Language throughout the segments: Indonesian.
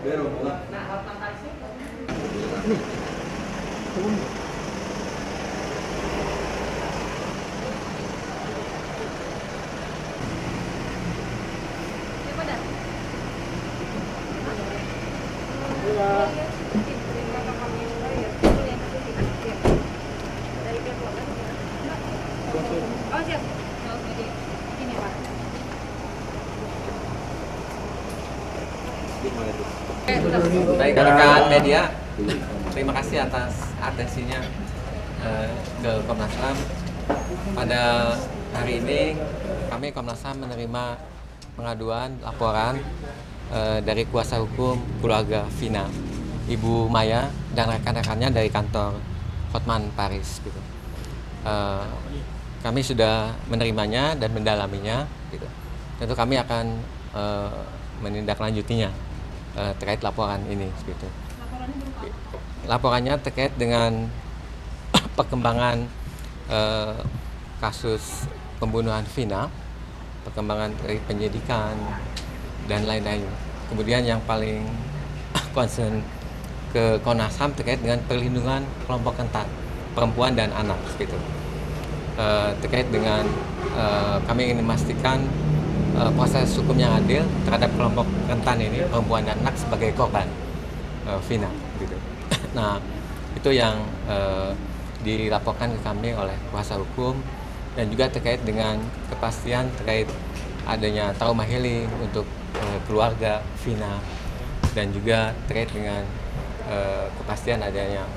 Oh siap. Ini Pak. Baik rekan media, terima kasih atas atensinya ke Komnas HAM. Pada hari ini kami Komnas HAM menerima pengaduan laporan dari kuasa hukum keluarga Vina, Ibu Maya dan rekan-rekannya dari kantor Hotman Paris. Gitu. Kami sudah menerimanya dan mendalaminya. Gitu. Tentu kami akan menindaklanjutinya terkait laporan ini. Gitu. Laporannya terkait dengan perkembangan kasus pembunuhan Vina, perkembangan dari penyidikan dan lain-lain. Kemudian yang paling concern ke Komnas HAM terkait dengan perlindungan kelompok rentan perempuan dan anak, gitu. Terkait dengan kami ingin memastikan proses hukum yang adil terhadap kelompok rentan ini, perempuan dan anak sebagai korban Vina, gitu. Nah, itu yang dilaporkan ke kami oleh kuasa hukum, dan juga terkait dengan kepastian terkait adanya trauma healing untuk keluarga Vina, dan juga terkait dengan kepastian adanya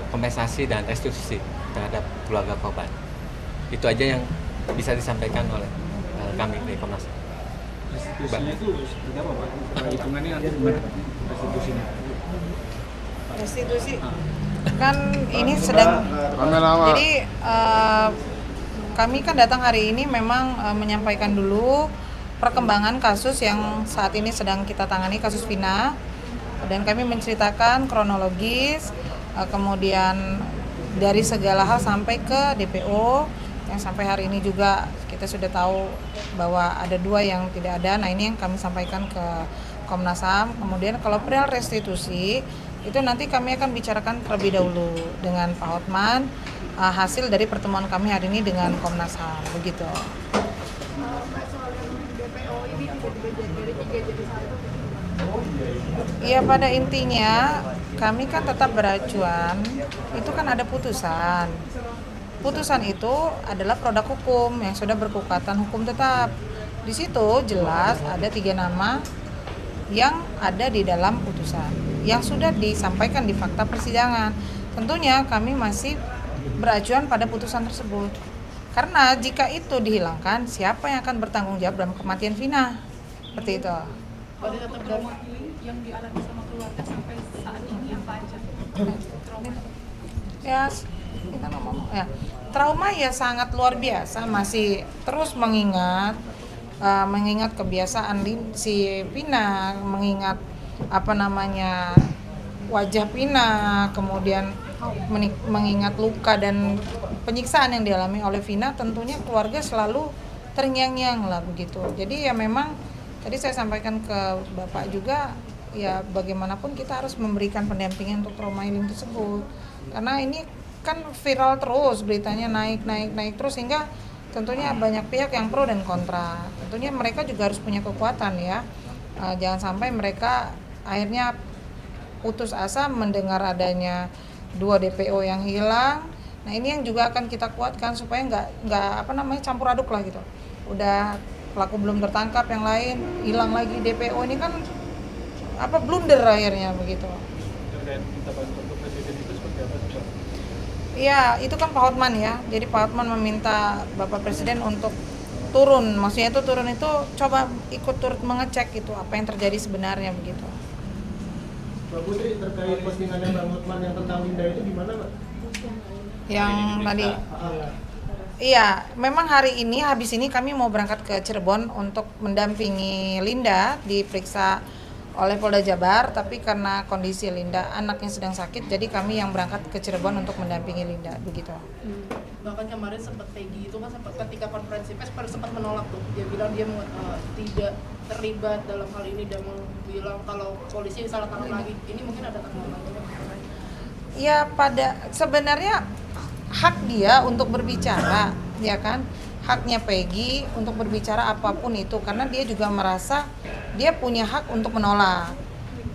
kompensasi dan restitusi terhadap keluarga korban. Itu aja yang bisa disampaikan oleh kami dari Komnas. Restitusinya itu seperti apa Pak? Hitungannya nanti gimana restitusinya? Restitusi kan ini sedang, jadi kami kan datang hari ini memang menyampaikan dulu perkembangan kasus yang saat ini sedang kita tangani, kasus Vina, dan kami menceritakan kronologis, kemudian dari segala hal sampai ke DPO yang sampai hari ini juga kita sudah tahu bahwa ada 2 yang tidak ada. Nah, ini yang kami sampaikan ke Komnas HAM. Kemudian kalau perihal restitusi itu nanti kami akan bicarakan terlebih dahulu dengan Pak Hotman, hasil dari pertemuan kami hari ini dengan Komnas HAM, begitu. Ya, pada intinya kami kan tetap beracuan, itu kan ada putusan. Putusan itu adalah produk hukum yang sudah berkekuatan hukum tetap. Di situ jelas ada 3 nama yang ada di dalam putusan yang sudah disampaikan di fakta persidangan. Tentunya kami masih beracuan pada putusan tersebut. Karena jika itu dihilangkan, siapa yang akan bertanggung jawab dalam kematian Vina? Seperti itu. Pada trauma yang dialami sama keluarga sampai saat ini apa aja? Ya, kita ngomong ya. Trauma ya sangat luar biasa, masih terus mengingat kebiasaan si Vina, mengingat wajah Vina, kemudian mengingat luka dan penyiksaan yang dialami oleh Vina. Tentunya keluarga selalu terngiang-ngiang lah begitu. Jadi ya memang tadi saya sampaikan ke Bapak juga, ya bagaimanapun kita harus memberikan pendampingan untuk trauma healing tersebut, karena ini kan viral terus, beritanya naik terus, sehingga tentunya banyak pihak yang pro dan kontra. Tentunya mereka juga harus punya kekuatan ya, jangan sampai mereka akhirnya putus asa mendengar adanya 2 DPO yang hilang. Nah, ini yang juga akan kita kuatkan supaya nggak campur aduk lah gitu. Udah pelaku belum tertangkap, yang lain hilang lagi DPO, ini kan blunder akhirnya begitu. Iya, itu kan Pak Hotman ya. Jadi Pak Hotman meminta Bapak Presiden untuk turun. Maksudnya itu turun itu coba ikut turut mengecek itu apa yang terjadi sebenarnya begitu. Mbak Putri, terkait postingannya Bang Hotman yang tentang Linda itu gimana, Mbak? Yang tadi. Iya, memang hari ini habis ini kami mau berangkat ke Cirebon untuk mendampingi Linda diperiksa oleh Polda Jabar, tapi karena kondisi Linda anaknya sedang sakit, jadi kami yang berangkat ke Cirebon untuk mendampingi Linda begitu. bahkan kemarin sempat Peggy itu kan sempat ketika konferensi pers sempat menolak tuh, dia bilang dia tidak terlibat dalam hal ini dan bilang kalau polisi salah tangkap lagi. Ini mungkin ada tanggapan lagi? Ya pada sebenarnya hak dia untuk berbicara, ya kan, haknya Peggy untuk berbicara apapun itu, karena dia juga merasa dia punya hak untuk menolak.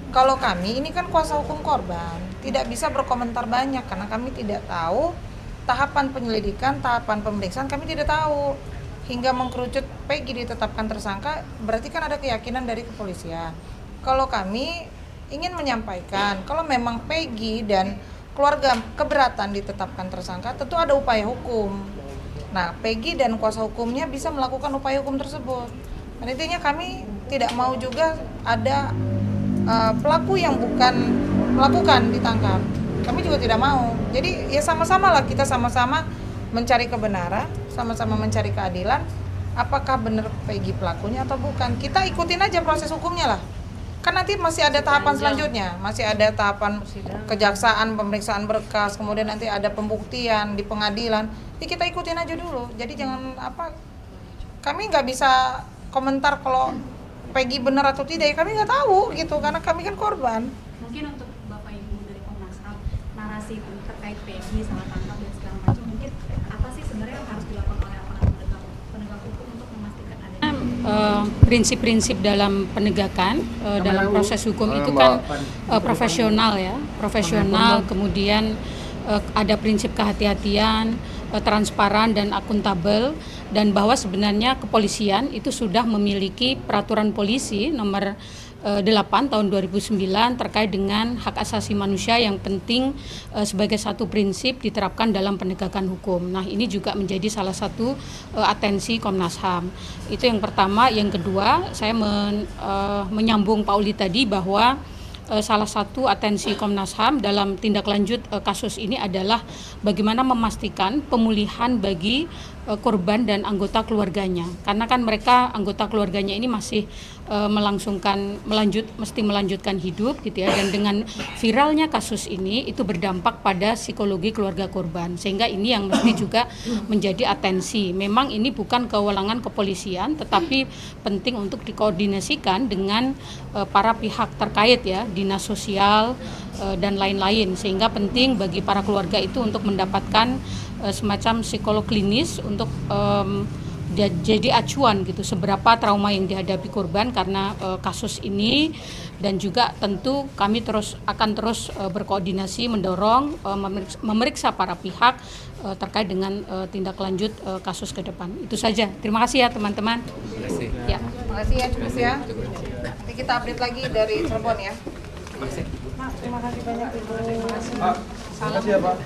Kalau kami ini kan kuasa hukum korban, tidak bisa berkomentar banyak karena kami tidak tahu tahapan penyelidikan, tahapan pemeriksaan kami tidak tahu. Hingga mengkerucut Peggy ditetapkan tersangka, berarti kan ada keyakinan dari kepolisian. Kalau kami ingin menyampaikan, kalau memang Peggy dan keluarga keberatan ditetapkan tersangka, tentu ada upaya hukum. Nah, Peggy dan kuasa hukumnya bisa melakukan upaya hukum tersebut. Dan intinya kami tidak mau juga ada pelaku yang bukan melakukan ditangkap. Kami juga tidak mau. Jadi ya sama-sama lah, kita sama-sama mencari kebenaran, sama-sama mencari keadilan. Apakah benar Peggy pelakunya atau bukan? Kita ikutin aja proses hukumnya lah. Kan nanti masih ada tahapan selanjutnya, masih ada tahapan kejaksaan, pemeriksaan berkas, kemudian nanti ada pembuktian di pengadilan. Ya kita ikutin aja dulu. Jadi jangan kami nggak bisa komentar kalau Peggy benar atau tidak, ya kami nggak tahu gitu, karena kami kan korban. Mungkin untuk Bapak Ibu dari Komnas HAM, narasi terkait Peggy salah tangkap dan segala macam, mungkin apa sih sebenarnya yang harus dilakukan oleh aparat penegak hukum untuk memastikan adanya prinsip-prinsip dalam penegakan dalam proses hukum itu kan profesional ya, profesional, kemudian ada prinsip kehati-hatian, transparan dan akuntabel, dan bahwa sebenarnya kepolisian itu sudah memiliki peraturan polisi nomor 8 tahun 2009 terkait dengan hak asasi manusia yang penting sebagai satu prinsip diterapkan dalam penegakan hukum. Nah, ini juga menjadi salah satu atensi Komnas HAM. Itu yang pertama. Yang kedua, saya menyambung Pak Uli tadi bahwa salah satu atensi Komnas HAM dalam tindak lanjut kasus ini adalah bagaimana memastikan pemulihan bagi korban dan anggota keluarganya, karena kan mereka anggota keluarganya ini masih mesti melanjutkan hidup gitu ya, dan dengan viralnya kasus ini itu berdampak pada psikologi keluarga korban, sehingga ini yang mesti juga menjadi atensi. Memang ini bukan kewenangan kepolisian, tetapi penting untuk dikoordinasikan dengan para pihak terkait ya, dinas sosial dan lain-lain, sehingga penting bagi para keluarga itu untuk mendapatkan semacam psikolog klinis untuk jadi acuan gitu seberapa trauma yang dihadapi korban karena kasus ini. Dan juga tentu kami akan terus berkoordinasi mendorong memeriksa para pihak terkait dengan tindak lanjut kasus ke depan. Itu saja. Terima kasih ya teman-teman. Terima kasih. Ya. Terima kasih ya, cukup ya. Nanti kita update lagi dari Cirebon ya. Terima kasih. Terima kasih banyak Ibu. Terima kasih ya Pak.